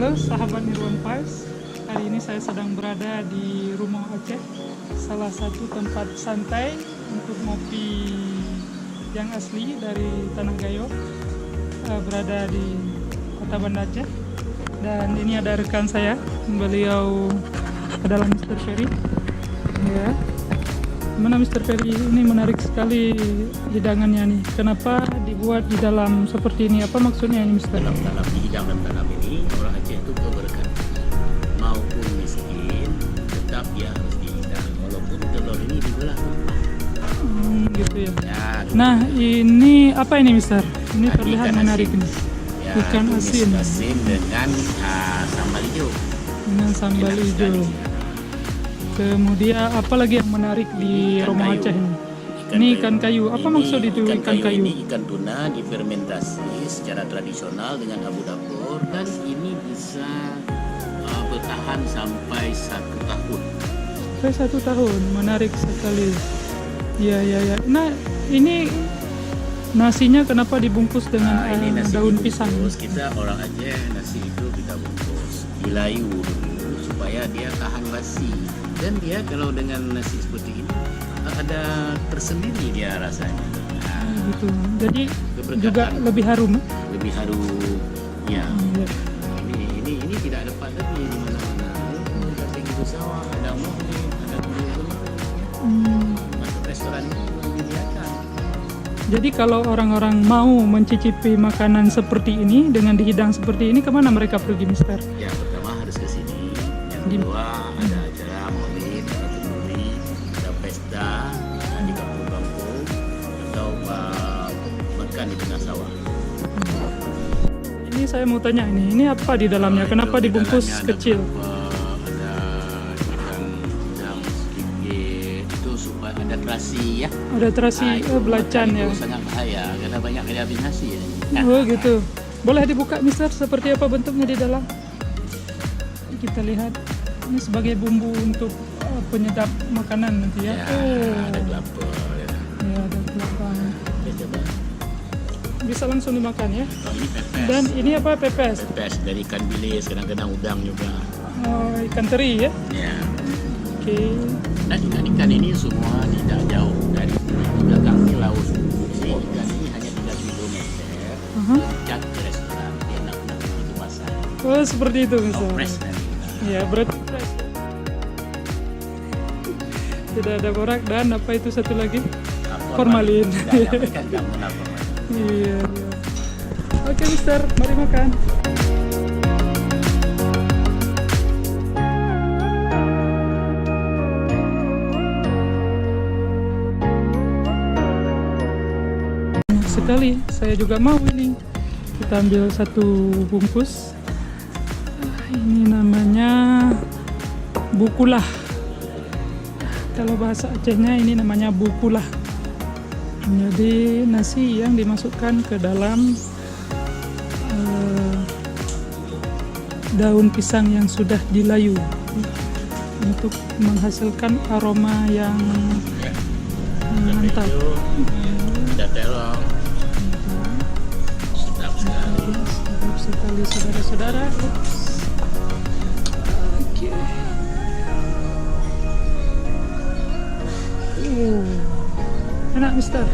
Halo sahabat Nirwan Vibes, hari ini saya sedang berada di Rumah Aceh, salah satu tempat santai untuk ngopi yang asli dari Tanah Gayo, berada di Kota Banda Aceh. Dan ini ada rekan saya, beliau adalah Mr. Ferry. Ya, mana Mr. Ferry, ini menarik sekali hidangannya nih. Kenapa dibuat di dalam seperti ini? Apa maksudnya ini, Mr.? Dalam hidangan dalam ini orang Aceh itu keberkatan, maupun miskin tetap dia harus dihidang walaupun telur ini dibelah. Gitu ya. Ya, Nah, ini apa ini, Mister? Ini Nah, terlihat ikan menarik asin. nih. ya, Ikan tumis asin asin dengan sambal hijau. dengan sambal Enak hijau. sekali. Kemudian apa lagi yang menarik di Ikan Rumah kayu. Aceh ini? Ini ikan kayu. Apa Ini maksud itu ikan kayu? Ini ikan tuna difermentasi secara tradisional dengan abu dapur, dan ini bisa bertahan sampai 1 tahun. Saya 1 tahun, menarik sekali. Ya, ya, ya. Nah, ini nasinya kenapa dibungkus dengan Ini nasi daun dibungkus. pisang? Kita orang Aceh nasi itu kita bungkus, dilayu dulu supaya dia tahan basi. Dan dia kalau dengan nasi seperti ini ada tersendiri dia rasanya. Gitu. Jadi Keberkatan. juga lebih harum. Lebih harum. Ya. Ya. Ini tidak ada lagi di mana-mana. Ini ada gitu sawah, ada mobil, ada kulit. Masuk restoran itu menyediakan. Jadi kalau orang-orang mau mencicipi makanan seperti ini dengan dihidang seperti ini, kemana mereka pergi, Mister? Ya, pertama harus ke sini. Yang Di- kedua ada acara maulid, ada kenduri, ada pesta di kampung-kampung, atau makan di tengah sawah. Ini saya mau tanya ini apa di dalamnya? Kenapa Itu di dibungkus dalamnya ada kecil? ada ikan udang sedikit, itu supaya ada terasi ya. Ada terasi Itu belacan makan ya. itu sangat bahaya karena banyak yang habis nasi ya. Oh gitu. Boleh dibuka, Mister? Seperti apa bentuknya di dalam? Kita lihat. Ini sebagai bumbu untuk penyedap makanan nanti ya. Ya, Oh. ada kelapa ya. Ya, ada kelapa. Ya, coba. Bisa langsung dimakan ya. Oh, ini pepes. Dan ini apa? Pepes. Pepes dari ikan bilis, kadang-kadang udang juga. Oh, ikan teri ya. Ya. Oke. Dan ikan-ikan ini semua tidak jauh dari di belakang ini laut. Jadi ikan ini hanya 3 kilometer. Aha. Cak ke restoran, dia enak-enak itu masak. Oh, seperti itu, Oh, Mister. fresh dari kita. Ya, berarti fresh. Tidak ada borak dan apa itu satu lagi? Formalin. Tidak, ikan tidak mengenal formalin. Iya, iya. Oke, Mister, mari makan. Banyak sekali, saya juga mau ini. Kita ambil satu bungkus. Ini namanya bukulah. Kalau bahasa Acehnya ini namanya bukulah. Jadi nasi yang dimasukkan ke dalam daun pisang yang sudah dilayu untuk menghasilkan aroma yang mantap. Ada terong. Sedap sekali. Sedap sekali, saudara-saudara. Oke. Enak, Mister.